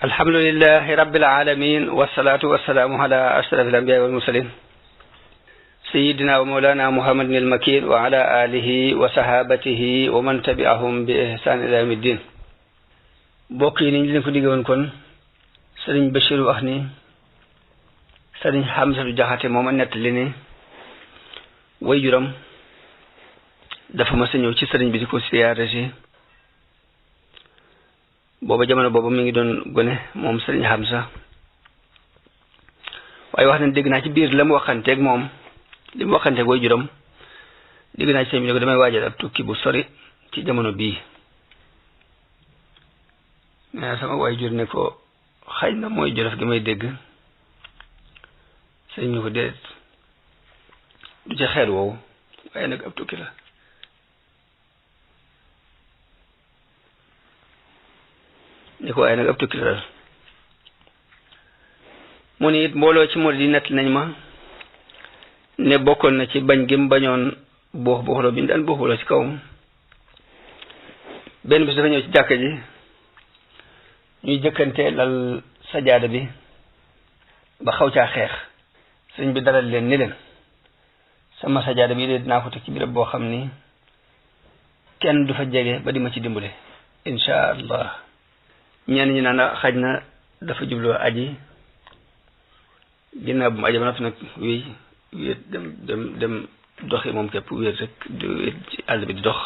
alhamdulillahi rabbil alamin wassalatu wassalamu ala ashrafil anbiya'i wal mursalin sayyidina wa mawlana muhammadin al makin wa ala alihi wa sahabatihi wa man tabi'ahum bi ihsan ila yawmiddin. bokk yi niñ leen ko diggoon kon sëriñ Bachir wax ni sëriñ Hamsatu Jaxate mooma nettali ni waajuram dafa ma sa ñëw ci sëriñ bi di ko siyaare si booba jamono booba mi ngi doon gone moom sëriñ Hamsa, waaye wax nañ dégg naa ci biir la mu waxanteeg moom li mu waxanteeg waajuram dégg naa ci sëriñ bi ne ko damay waajal ab tukki bu sori ci jamono bii. nee sama waajur ne ko xëy na mooy Jolof gi may dégg. sëriñ ñu ko déet du ci xeet woowu waaye nag ab tukki la. ni ko waaye nag ab tukki la mu ni it mbooloo ci murid yi nett nañ ma ne bokkoon na ci bañ gi mu bañoon buux buuxloo bi ñu daan buuxloo ci kawam. benn bis dafa ñëw ci jàkka ji ñuy jëkkante lal sajaada bi ba xaw caa xeex. sëñ bi dalal leen ni leen sama sajaada bi de dinaa ko teg ci béréb boo xam ni kenn du fa jege ba di ma ci dimbale insha allah. ñenn ñi naan xaj na dafa jubloo aji ginnaaw bu mu aji ba noppi nag wéet dem doxi moom képp wéet rek di wéet ci àll bi di dox.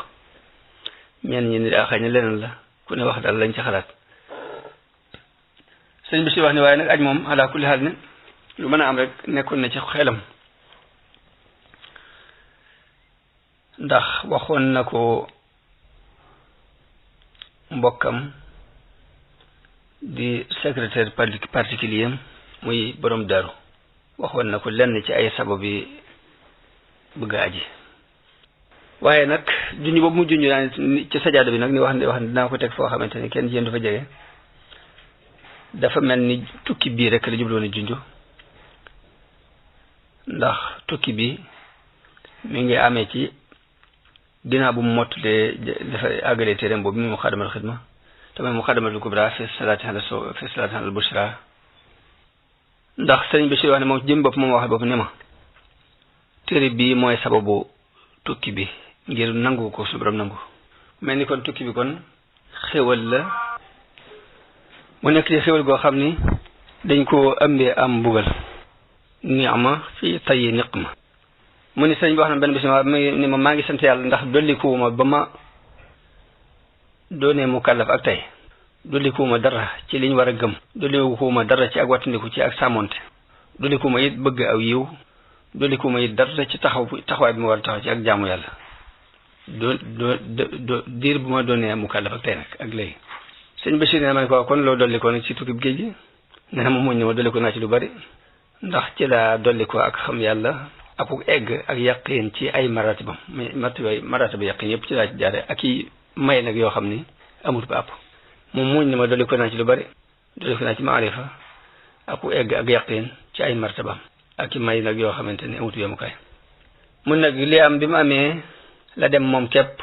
ñenn ñi ni xaj na leneen la ku ne wax daal lañ ci xalaat. sëñ bi si wax ni waaye nag aj moom ala kulli xaal ne lu mën a am rek nekkoon na ci xelam ndax waxoon na ko mbokkam di secrétaire particulier muy borom daaru waxoon na ko lenn ci ay sabab yi bëgg a aji. waaye nag junj boobu mu junj naa ci sajaada bi nag ni wax ne dinaa ko teg foo xamante ni kenn jéem dafa jege dafa mel ni tukki bii rek la jubloon a junj ndax tukki bi mi ngi amee ci ginnaaw bu mu mottalee dafa àggalee téereem boobu mi Muqaddamatul Xidma tamit Muqaddamatul Kubra fi salaati al bushra. ndax sëriñ Bachir wax ne moom jëm bopp moom waxal bopp ne ma téere bii mooy sababu tukki bi ngir nangu ko suñu borom nangu. mel ni kon tukki bi kon xéwal la mu nekk ci xéwal goo xam ni dañ koo ëmbee am mbugal ni'ma fi tayyi niqma. mu ni sëriñ bi wax na benn bis ni ma maa ngi sant yàlla ndax dollikuwuma ba ma doonee mu kàllaf ak tey dollikuwuma dara ci liñ war a gëm dollikuwuma dara ci ak wattandiku ci ak sàmmonte dollikuwuma it bëgg aw yiw dollikuwuma it dara ci taxawaay bi ma war a taxaw ci ak jaamu yàlla diir bu ma doonee mu kàllaf ak tey nag ak léegi. sëñ Bachir ne ma ne ko kon loo dolli ko nag ci tukki géej gi nee na ma muñ ne ma dolli ko naa ci lu bari ndax ci laa dolli ko ak xam yàlla ak egg ak yaqin ci ay maratibam maratiba yaqin yëpp ci laa ci jaare ak i may nag yoo xam ni amut ba àpp. moom muñ ne ma dolli ko naa ci lu bari dolli ko naa ci maarifa ak egg ak yaqin ci ay martabam ak i may nag yoo xamante ni amut yemukaay. mun nag li am bi mu amee la dem moom képp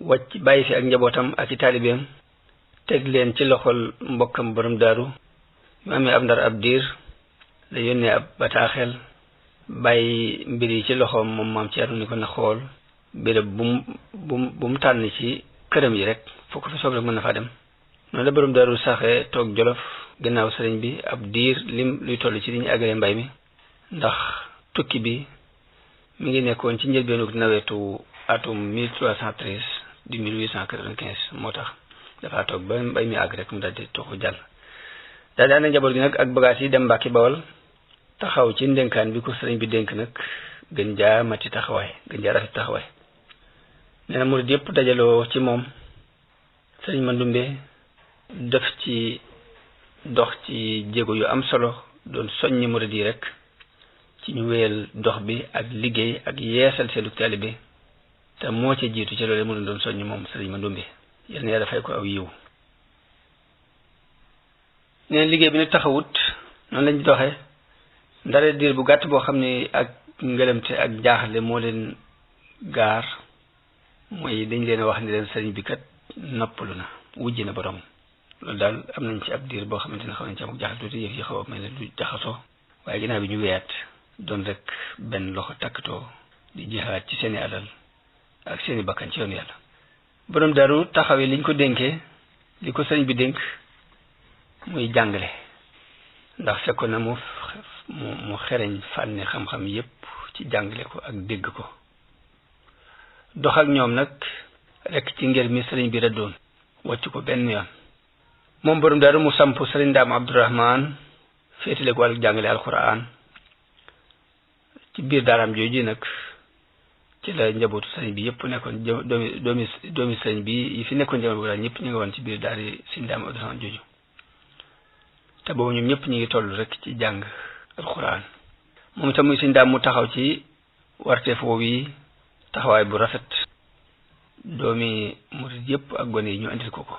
wàcc bàyyi fi ak njabootam ak i taalibeem teg leen ci loxol mbokkam borom daaru. mu amee ab ndar ab diir la yónnee ab bataaxel bàyyi mbir yi ci loxoom moom maam Ceerno ni ko na xool béréb bu mu tànn ci këram yi rek foo ko fi soob rek mën na faa dem. noonu la borom daaru saxee toog Jolof gannaaw sëriñ bi ab diir lim luy toll ci li ñu àggalee mbay mi ndax tukki bi mi ngi nekkoon ci njëlbeenu nawetu atum 1313 di 1895 moo tax dafa toog ba mbay mi àgg rek mu daal di toxu jàll. daal di ànd ak njaboot gi nag ak bagaas yi dem Mbàkke Bawol taxaw ci ndénkaan bi ko sëriñ bi dénk nag gën jaa mati taxawaay gën jaa rafet taxawaay. nee na murid yëpp dajaloo ci moom sëriñ Mandumbe def ci dox ci jéego yu am solo doon soññi murid yi rek ci ñu wéyal dox bi ak liggéey ak yeesal seenu taalibe te moo ca jiitu ci loolu mu doon soññi moom sëriñ Mandumbe. yal na yàlla fay ko aw yiw. neen liggéey bi nag taxawut noonu lañ doxe ndare diir bu gàtt boo xam ne ak ngëlamte ak jaaxle moo leen gaar mooy dañ leen wax ni leen sëriñ bi kat noppalu na wujj na borom. loolu daal am nañ ci ab diir boo xamante ne xaw nañ ci am jaaxle tuuti yëf yi xaw a mel ne lu jaxasoo waaye ginnaaw bi ñu weyaat doon rek benn loxo takkatoo di jihaat ci seeni alal ak seeni bakkan ci yoonu yàlla. borom Daaru taxawee liñ ko dénkee li ko sëriñ bi dénk muy jàngale ndax fekkoon na mu xereñ fànne xam-xam yépp ci jàngale ko ak dégg ko dox ak ñoom nag rek ci ngir mi sëriñ bi rëddoon wàcc ko benn yoon. moom borom Daaru mu samp sëriñ Daam Abdourahman féetale ko wàllu jàngale alquran ci biir daaraam jooju nag ci la njabootu sëriñ bi yëpp nekkoon doomi sëriñ bi yi fi nekkoon jamono boobu daal ñëpp ñu ngi woon ci biir daari sëriñ Daam Abdourahman jooju te boobu ñoom ñëpp ñu ngi toll rek ci jàng alquran. moom itam muy sëriñ Daam mu taxaw ci warteef woowu yi taxawaay bu rafet doomi murid yëpp ak gone yi ñu andil ko ko.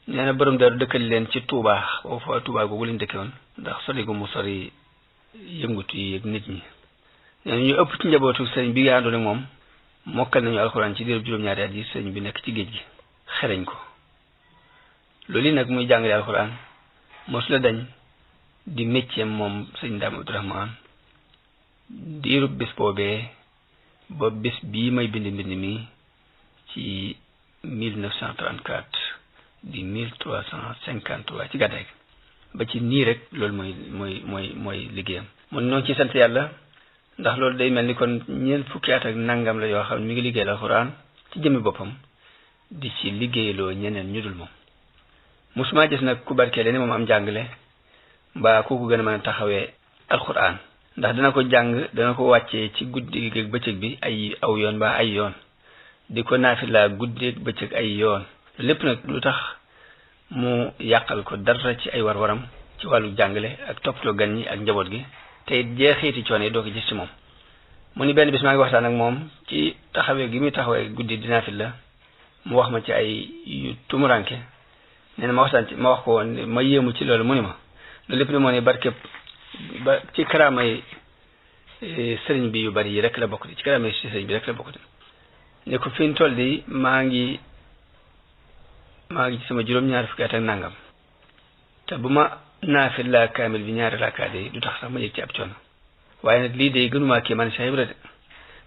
nee na borom Daaru dëkkal leen ci Touba boobu fa Touba googu leen dëkke woon ndax sori gu mu sori yëngutu yi ak nit ñi. nee na ñu ëpp ci njabootu sëriñ bi nga àndoon ak moom mokkal nañu alxuraan ci diiru juróom-ñaari at yi sëriñ bi nekk ci géej gi xereñ ko. loolu yi nag muy jàngale alxuraan mosu la dañ di métier moom sëriñ Daam Abdourahman diiru bis boobee ba bis bii may bind mi ci 1934 di 1353 ci gàddaay gi ba ci nii rek loolu mooy liggéeyam. mun noonu ci sant yàlla ndax loolu day mel ni kon ñeent fukki at ak nangam la yoo xam ne mi ngi liggéeyal alxuraan ci jëmmi boppam di ci liggéeyloo ñeneen ñu dul moom. musuma gis nag ku barkeele ni moom am jàngale mbaa ku ko gën a mën a taxawee alxuraan ndax dana ko jàng dana ko wàccee ci guddi ak bëccëg bi ay aw yoon mbaa ay yoon di ko naafila guddi ak bëccëg ay yoon. lépp nag lu tax mu yàqal ko dara ci ay war-waram ci wàllu jàngale ak toppatoo gan ñi ak njaboot gi te it jeexiiti coono yi doo ko gis ci moom. mu ni benn bis maa ngi waxtaan ak moom ci taxawee gi muy taxawee guddi di naafila mu wax ma ci ay yu tumuranke nee na ma wax ko woon ma yéemu ci loolu mu ni ma loolu lépp ni moo ne barkeb ba ci karaamay sëriñ bi yu bari yi rek la bokk di ci karaamay sëriñ bi rek la bokk di ne ko fi ñu toll di maa ngi ci sama juróom-ñaari fukki at ak nangam te bu ma naafila kaamil bi ñaari raakaat yi du tax sax ma yëg ci ab coono waaye nag lii de gënumaa kéemaan Cheikh Ibra de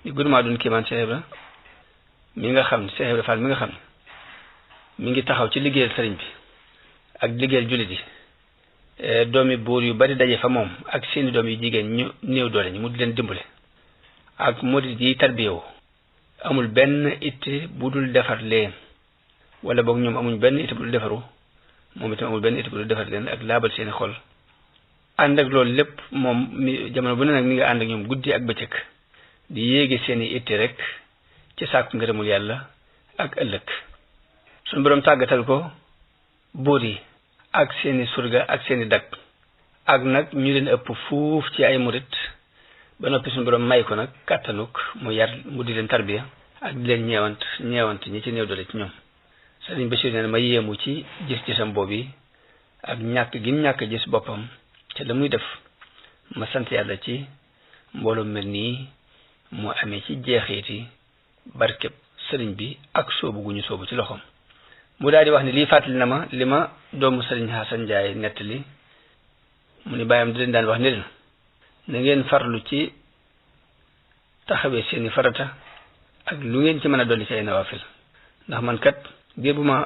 li gënumaa doon kéemaan Cheikh Ibra mi nga xam Cheikh Ibra Fall mi nga xam mi ngi taxaw ci liggéeyal sëriñ bi ak liggéeyal jullit yi doomi buur yu bari daje fa moom ak seeni doom yu jigéen ñu néew doole ñi mu di leen dimbale ak murid yi tarbiyewu amul benn itte bu dul defar leen wala boog ñoom amuñ benn itte bu dul defaru moom itam amul benn itte bu dul defar leen ak laabal seeni xol ànd ak loolu lépp moom mi jamono bu ne nag mi nga ànd ak ñoom guddi ak bëccëg di yéege seeni itte rek ci sàkku ngërëmul yàlla ak ëllëg suñu boroom tàggatal ko buur yi ak seeni surga ak seeni dag ak nag ñu leen ëpp fuuf ci ay murit ba noppi suñu boroom may ko nag kàttanuk mu yar mu di leen tarbiya ak di leen ñeewant ñi ci néew doole ci ñoom. Sëriñ Bachir nee na ma yéemu ci gis-gisam boobu yi ak ñàkk gi ñàkk gis boppam ca la muy def ma sant yàlla ci mbooloo mel nii mu amee ci jeexiti barkeb sëriñ bi ak soobu gu ñu soobu ci loxoom. mu daal di wax ni lii fàttali na ma li ma doomu sëriñ Hasan Njaay nettali mu ni bàyyam di leen daan wax ni leen na ngeen farlu ci taxawee seeni farata ak lu ngeen ci mën a dolli ci ay nawafil ndax man kat biir bu ma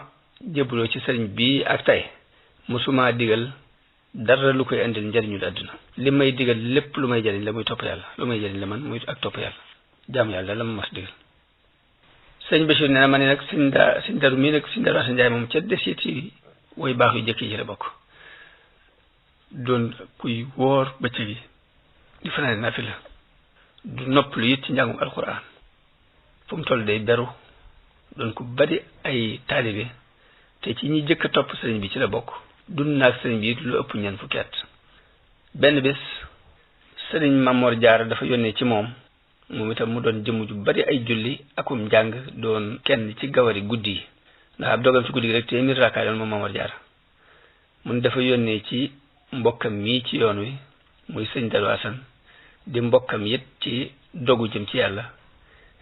jébbaloo ci sëriñ bi ak tey musuma digal dara lu koy indil njariñu àdduna li may digal lépp lu may jariñ la muy topp yàlla lu may jariñ la man muy ak topp yàlla jaamu yàlla la ma mas digal. sëñ Bachir nee na ma ne nag sëñ Daru mii nag sëñ Daru Asan Njaay moom ca desiti way baax yu jëkk yi ci la bokk doon kuy wóor bëccëg yi di fanaane naafila du noppalu it ci njàngum alquran fu mu toll day beru doon ku bari ay taalibe te ci ñi jëkk a topp sëriñ bi ci la bokk dund naag sëriñ bi it lu ëpp ñeent fukki at. benn bés sëriñ Mamor Jaara dafa yónnee ci moom itam mu doon jëmm ju bari ay julli akum njàng doon kenn ci gawari guddi yi ndax ab dogam ci guddi gi rek téeméer rakkaa doon moom Mamor Jaara mun dafa yónnee ci mbokkam mii ci yoon wi muy sëñ Daru Asan di mbokkam it ci dogu jëm ci yàlla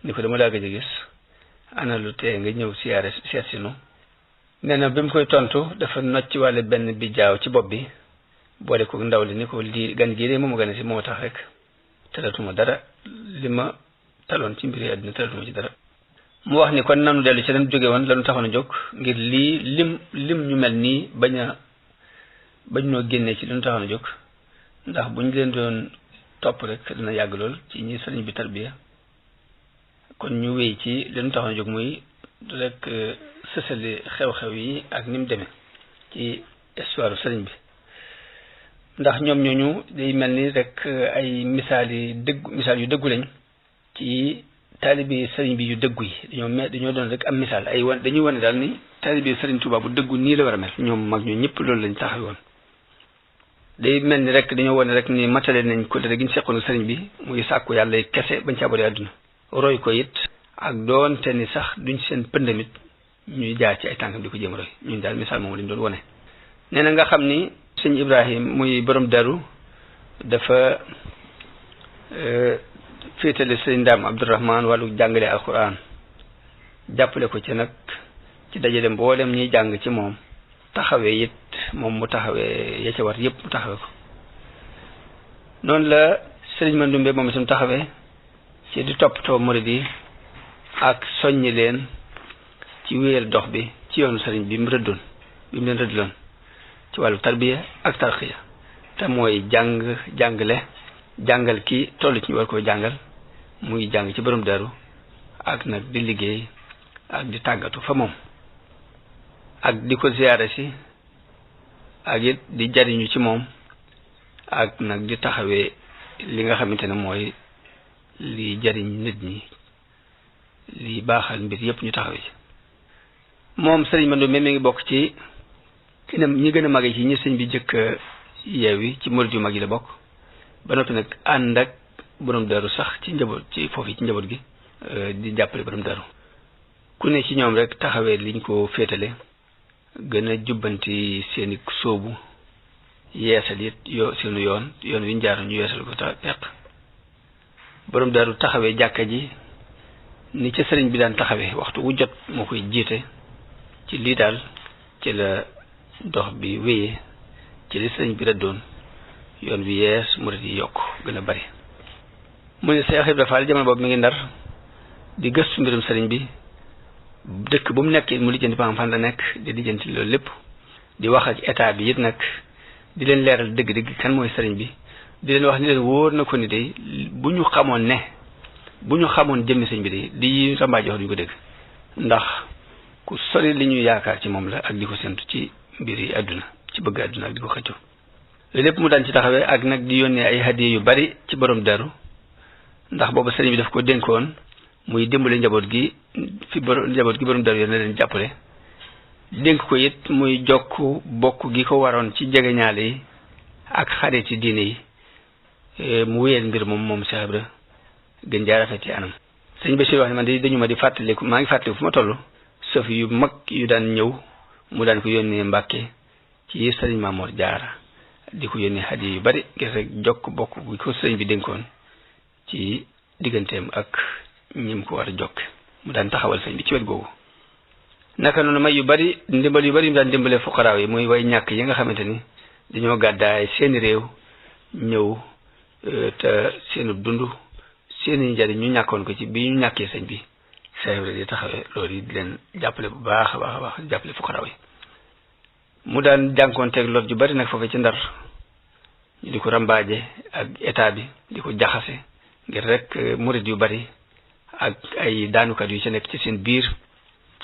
ni ko dama daa gëj a gis ana lu tee nga ñëw siyaare seet si nu nee na bi mu koy tontu dafa nocc wàlle benn bi jaaw ci bopp bi boole ko ndaw li ni ko lii gan gii de moom gën a si moo tax rek talatuma dara li ma taloon ci mbiri àddina talatuma ci dara mu wax ni kon nanu dellu ci lañu jóge woon lañu taxoon a jóg ngir lii lim ñu mel nii bañ noo génnee ci lañu taxoon a jóg ndax buñ leen doon topp rek dina yàgg lool ci ñi sëriñ bi tarbiya kon ñu wéy ci lañu taxoon a jóg muy rek sësali xew-xew yi ak ni mu demee ci histoire sëriñ bi ndax ñoom ñooñu day mel ni rek ay misaal yu dëggu lañ ci taalibi sëriñ bi yu dëggu yi dañoo doon rek am misaal dañuy wane daal ni taalibi sëriñ Tuubaa bu dëggu nii la war a mel ñoom mag ñu ñëpp loolu lañ taxaw woon day mel ni rek dañoo wane rek ni matale nañ ko gi ñu seqoon sëriñ bi muy sàkku yàlla kese bañ ca abore àdduna roy ko it ak doonte ni sax duñ seen pëndamit ñuy jaar ci ay tànkam di ko jéem roy ñun daal misaal moom lañ doon wane nee na nga xam ni sëñ Ibrahim muy borom daru dafa féetale sëñ Ndaam Abdourahman wàllu jàngale alquran jàppale ko ci nag ci dajale mboolem ñuy jàng ci moom taxawee it moom mu taxawee ya ca war yëpp mu taxawee ko noonu la sëriñ Mandumbe moom itam taxawee ci di toppatoo murid yi ak soññi leen ci wéyal dox bi ci yoonu sëriñ bi mu leen rëddloon ci wàllu tarbiya ak tarxiya te mooy jàngale jàngal ki toll ci ñu war koo jàngal muy jàng ci borom daru ak nag di liggéey ak di tàggatu fa moom ak di ko ziyaare si ak it di jariñu ci moom ak nag di taxawee li nga xamante ne mooy li jariñ nit ñi li baaxal mbir yépp ñu taxawee ci moom sëriñ Mandumbe mi ngi bokk ci ñi gën a màgg ci ñi sëñ bi jëkk yeewi ci murid yu mag yi la bokk ba noppi nag ànd ak borom daru sax ci njaboot ci foofu ci njaboot gi di jàppale borom daru ku ne ci ñoom rek taxawee liñ ko féetale gën a jubbanti seeni sóobu yeesal it seenu yoon wi ñu jaar ñu yeesal ko ta peq borom daru taxawee jàkka ji ni ca sëriñ bi daan taxawee waxtu wu jot moo koy jiite ci lii daal ci la dox bi wéyee ci li sëriñ bi rëddoon yoon bi yees murid yi yokk gën a bari mu ne Seex Ibra Faal jamono boobu mi ngi Ndar di gëstu mbirum sëriñ bi dëkk bu mu nekk mu lijjanti ba fan la nekk di lijjanti loolu lépp di wax ak état bi it nag di leen leeral dëgg-dëgg kan mooy sëriñ bi di leen wax ni leen wóor na ko ni de bu ñu xamoon jëmmi sëriñ bi de di rambaaji wax duñu ko dégg ndax ku sori li ñuy yaakaar ci moom la ak di ko séntu ci mbir yi àdduna ci bëgg àdduna ak di ko xëccu loolu lépp mu daan ci taxawee ak nag di yónnee ay hadiya yu bari ci borom daru ndax boobu sëriñ bi daf ko dénkoon muy dimbale njaboot gi borom daru yo na leen jàppale dénk ko it muy jokk bokk gi ko waroon ci jegeñaale yi ak xarit ci diine yi mu wéyal mbir moom Cheikh Ibra gën jaa rafet ci anam sëñ Bachir wax ne man dañu ma di fàttaliku maa ngi fàttaliku fu ma toll sëf yu mag yu daan ñëw mu daan ko yónnee Mbàkke ci sëriñ Mamor Jaara di ko yónnee hadiya yu bari ngir rek jokk bokk gi ko sëriñ bi dénkoon ci digganteem ak ñim ko war a jokk mu daan taxawal sëriñ bi ci wet googu naka noonu may yu bari ndimbal yu bari mu daan dimbale fuqaraaw yi muy way ñàkk yi nga xamante ni dañoo gàddaay seeni réew ñëw te seenu dund seeni njariñ ñu ñàkkoon ko ci bi ñu ñàkkee sëñ bi Seex Ibra di taxawee loolu yi di leen jàppale bu baax a baax a baax jàppale fuqaraaw yi mu daan jànkoonteeg lot ju bari nag foofu ci Ndar ñu di ko rambaaje ak état bi di ko jaxase ngir rek murid yu bari ak ay daanukat yu ci nekk ci seen biir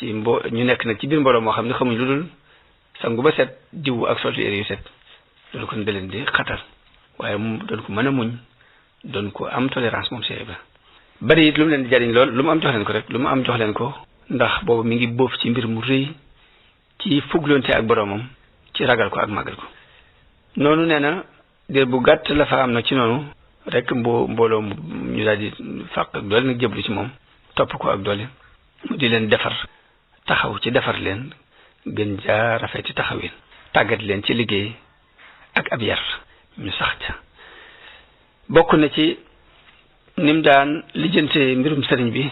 ñu nekk nag ci biir mbooloo moo xam ne xamuñ lu dul sangu ba set diwu ak soltu yére yu set loolu kon da leen di xatal waaye mu doon ko mën a muñ doon ko am tolérance moom Seex Ibra bari it lu mu leen di jariñ lool lu mu am jox leen ko rek lu mu am jox leen ko ndax boobu mi ngi bóof ci mbir mu rëy ci fugloonte ak boroomam ci ragal ko ak màggal ko noonu nee na diir bu gàtt la fa am nag ci noonu rek mbooloo ñu daal di fàq ak doole nag jëblu ci moom topp ko ak doole mu di leen defar taxaw ci defar leen gën jaa rafet ci taxawin tàggat leen ci liggéey ak ab yar ñu sax ca bokk na ci nim daan lijjante mbirum sëriñ bi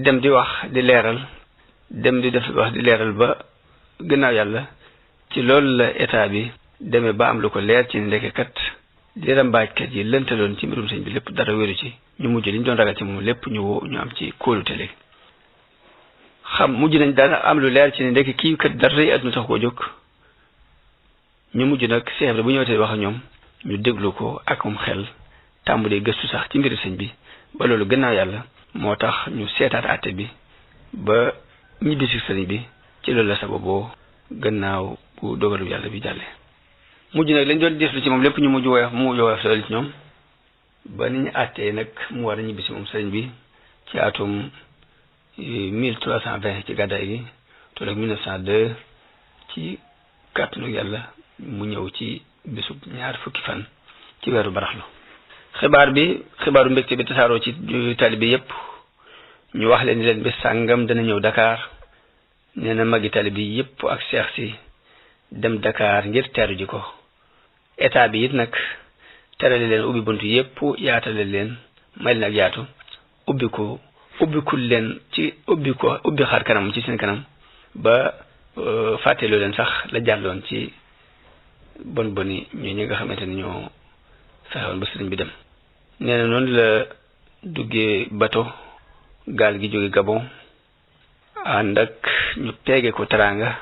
dem di wax di leeral dem di def wax di leeral ba gannaaw yàlla ci loolu la état bi demee ba am lu ko leer ci ndeke kat di rambaajkat yi lëntaloon ci mbirum sëriñ bi lépp dara wéru ci ñu mujj li ñu doon ragal ci moom lépp ñu am ci kóolute léegi mujj nañ daan am lu leer ci ne ndeke kii kat dara yi àdduna tax koo jóg ñu mujj nag Cheikh bu ñëwatee wax ak ñoom ñu déglu ko ak xel tàmbalee gëstu sax ci mbiru sëñ bi ba loolu gannaaw yàlla moo tax ñu seetaat àtte bi ba ñibbisi sëriñ bi ci loolu la sababoo gannaaw bu dogalu yàlla bi jàlle mujj nag lañ doon diislu ci moom lépp ñu mujj woyof loolu ci ñoom ba ni ñu àttee nag mu war a ñibbisi moom sëriñ bi ci atum 1320 ci gàddaay gi toll ak 1902 ci kàttanu yàlla mu ñëw ci bésub 2 fukki fan ci weeru baraxlu xibaaru mbégte bi tasaaroo ci talibi yépp ñu wax leen ni leen bés sàngam dana ñëw Dakar nee na magi talibi yépp ak seex si dem Dakar ngir teeru ji ko état bi it nag terale leen ubbi buntu yépp yaatale leen may leen ak yaatu ubbikul leen ci ubbi xar kanam ci seen kanam ba fàtteeloo leen sax la jàlloon ci boni ñi nga xamante ni ñoo fexewoon ba sëriñ bi dem nee na noonu la duggee bato gaal gi jóge Gabon ànd ak ñu teege ko teraanga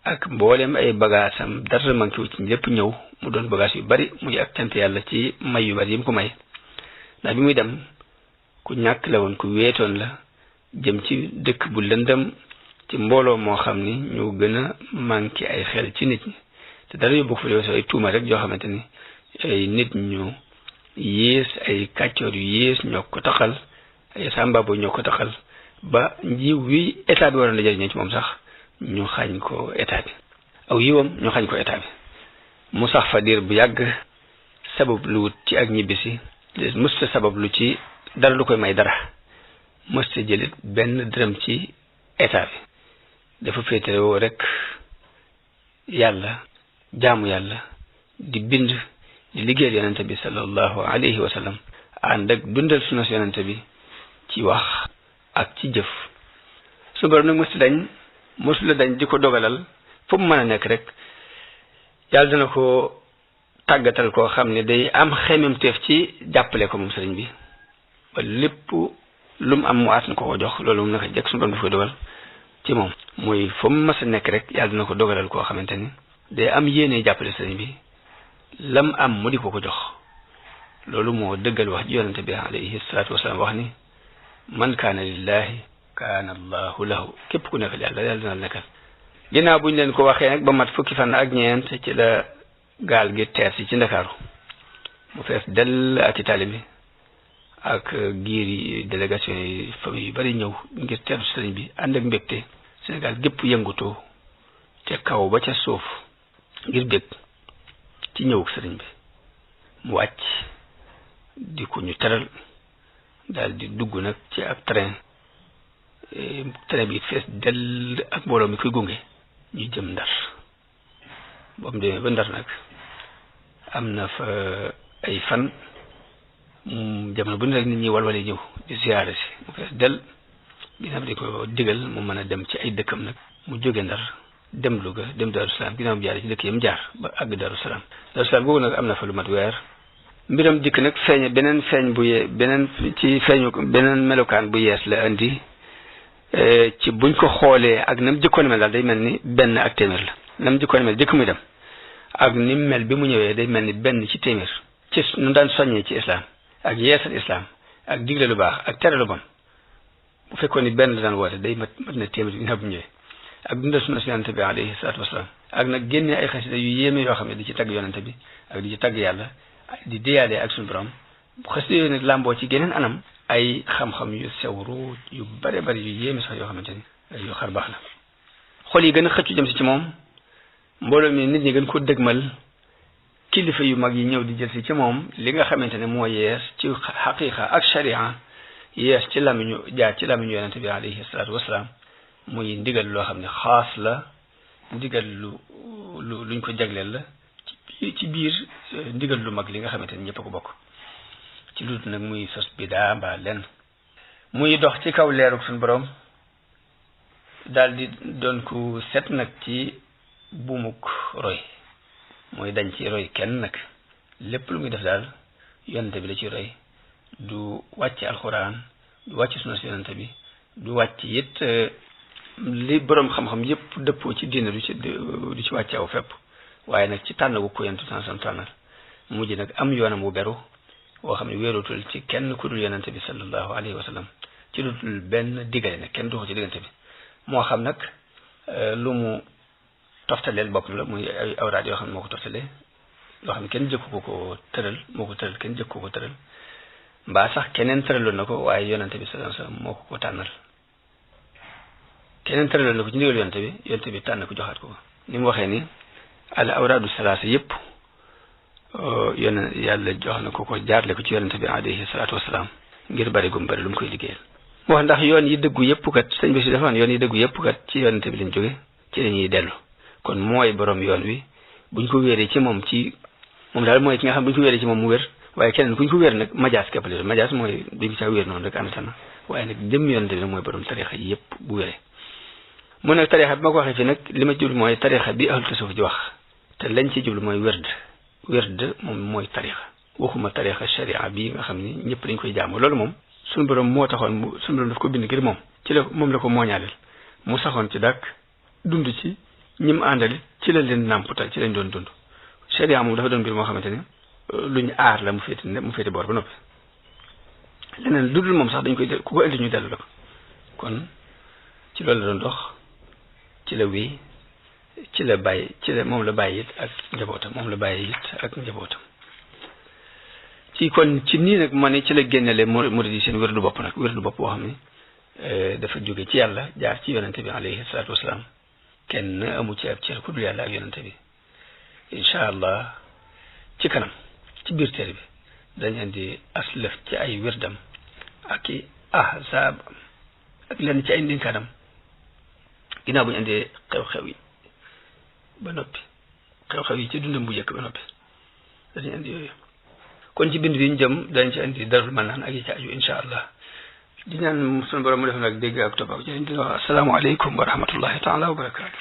ak mboolem ay bagaasam dara manqué wu ci lépp ñëw mu doon bagage yu bari muy ak cant yàlla ci may yu bari yi mu ko may ndax bi muy dem ku ñàkk la woon ku weetoon la jëm ci dëkk bu lëndëm ci mbooloo moo xam ni ñu gën a manqué ay xel ci nit ñi te dara yóbbu ko fa léegi ay tuuma rek yoo xamante ni ay nit ñu yées ay kàccoor yu yées ñoo ko taxal ay sàmbaabo ñoo ko taxal ba njiw wi état bi waroon la jëriñoo ci moom sax ñu xañ ko état bi aw yiwam ñu xañ ko état bi mu sax fa diir bu yàgg sabab lu wut ci ak ñibbisi mësta sabab lu ci dara lu koy may dara mësta jëlit benn dërëm ci état bi dafa féetewoo rek yàlla jaamu yàlla di bind di liggéeyal yonente bi sallallahu alayhi wa sallam ànd ak dundal sunna yonente bi ci wax ak ci jëf su borom nag mësula dañ di ko dogalal fu mu mën a nekk rek yàlla dana ko tàggatal koo xam ne day am xememteef ci jàppale ko moom sëriñ bi ba lépp lu mu am mu aat na ko jox loolu moom naka jekk su borom daf koy dogal ci moom muy fu mu mës a nekk rek yàlla dana ko dogalal koo xamante ni day am yéene jàppale sëriñ bi lam am mu di ko jox loolu moo dëggal wax ji yonente bi alayhi salaatu wasalaam wax ni man kaana lillahi kaana allahu lahu képp ku nekkal yàlla yàlla dina nekkal ginnaaw buñ leen ko waxee nag ba mat fukki fan ak ñeent ci la gaal gi teer si ci Ndakaaru mu fees dell ak i taalibe ak giir yi délégation yi famille yu bari ñëw ngir teeru sëriñ bi ànd ak mbégte Sénégal gépp yëngutoo ca kaw ba ca suuf ngir bég ci ñëwuk sëriñ bi mu wàcc di ko ñu teral daal di dugg nag ci ab train bi fees dell ak mbooloo mi koy gunge ñu jëm Ndar ba mu demee ba Ndar nag am na fa ay fan jamono bu ne rek nit ñi walwale ñëw di ziyaare si mu fees dell ginnaaw di ko digal mu mën a dem ci ay dëkkam nag mu jóge Ndar dem Louga dem Darou Salaam ginnaaw mu jaar ci dëkk yam jaar ba àgg Darou Salaam googu nag am na fa lu mat weer mbiram dikk nag feeñe beneen melokaan bu yees la andi ci buñ ko xoolee ak nam jëkkoon mel daal day mel ni benn ak téeméer la nam jëkkoon mel jëkk muy dem ak ni mel bi mu ñëwee day mel ni benn ci téeméer ci nu daan soññee ci islam ak yeesal islam ak digle lu baax ak tere lu bon bu fekkoon ni benn la daan woote day mat na téeméer ginnaaw bu ñëwee ak dundal sunna si yonente bi alayhi salaatu wasalaam ak nag génnee ay xasida yu yéeme yoo xam ne di ci tagg yonente bi ak di ci tagg yàlla di déyalee ak suñu borom xasida yooyu nag làmboo ci geneen anam ay xam-xam yu sewru yu bare bari yu yéeme sax yoo xamante ni yu xar baax la xol yi gën a xëccu jëm si ci moom mbooloo mi nit ñi gën ko dëgmal kilifa yu mag yi ñëw di jël si ci moom li nga xamante ne moo yees ci xaqiqa ak sharia yees ci lamiñu jaar ci lamiñu yonente bi alayhi salaatu wasalaam muy ndigal loo xam ne xaas la ndigal luñ ko jagleel la ci biir ndigal lu mag li nga xamante ni ñëpp a ko bokk ci lu nag muy sos bidaa mbaa lenn muy dox ci kaw leerug suñu borom daal di doon ku set nag ci buumuk roy mooy dañ ci roy kenn nag lépp lu muy def daal yonente bi la ci roy du wàcc alxuraan du wàcc sunna si yonente bi du wàcc it li boroom xam-xam yépp dëppoo ci diine du ci wàcc aw fépp waaye nag ci tànn gu ko yonente bi tànnal mujj nag am yoonam wu beru woo xam ne wéerutul ci kenn ku dul yonente bi sallallahu alayhi wa sallam ci dul benn diggale nag kenn duxu ci diggante bi moo xam nag lu mu toftaleel boppam la muy ay awraad yoo xam ne moo ko toftalee loo xam ne kenn jëkku ko tëral moo ko tëral kenn jëkku ko tëral mbaa sax keneen tëraloon na ko waaye yonente bi sallallahu alayhi wa sallam moo ko tànnal keneen tëraloon na ko ci ndigal yonente bi tànn ko joxaat ko ni mu waxee ni al awraadu salaasa yëpp yàlla jox na ko jaarle ko ci yonente bi alayhi salaatu wasalaam ngir bari gum bari lu mu koy liggéeyal moo ndax yoon yi dëggu yëpp kat sëñ bi si defoon yoon yi dëggu yëpp kat ci yonente bi lañ jóge ci lañuy dellu kon mooy borom yoon wi buñ ko wéeree ci moom daal mooy ki nga xam buñ ko wéeree ci moom mu wér waaye keneen kuñ ko wéer nag majaas képp la majaas mooy duñ ca wéer noonu rek anatana waaye nag jëm yonente bi nag mooy borom tarixa yi yëpp bu wéree mu nag tarixa bi ma ko waxee fii nag li ma jublu mooy tarixa bi ahlu tasawuf di wax te lañ ci jublu mooy wérd moom mooy tarixa waxuma tarixa sharia bi nga xam ni ñëpp dañ koy jaamu loolu moom suñu borom moo taxoon suñu borom daf ko bind ngir moom moom la ko mooñaaleel mu saxoon ci dàkk dund ci ñim àndali ci la leen nàmputal ci lañ doon dund sharia moom dafa doon mbir moo xamante ni luñ aar la mu féete boor ba noppi leneen lu dul moom sax dañ koy ku ko indi ñu dellu la ko kon ci loolu la doon dox ci la wéy moom la bàyyi it ak njabootam kon ci nii nag ma ne ci la génnele murid yi seen wérdu bopp nag wérdu bopp boo xam ne dafa jóge ci yàlla jaar ci yonente bi alayhi salaatu wasalaam kenn amu ci ab cër ku dul yàlla ak yonente bi incha allah ci kanam ci biir téere bi dañ indi aslëf ci ay wérdam ak i ahzaab ak lenn ci ay ndinkaanam ginnaaw bu ñu indee xew-xew yi ba noppi xew-xew yi ci dundam bu njëkk ba noppi dañu indi yooyu kon ci bind bi ñu jëm dañ ci indi darul manaan ak yi ci aju incha allah di ñaan sunu borom mu def nag dégg ak topp ak jërëjëf asalaamaaleykum wa rahmatullahi taala wa barakaatu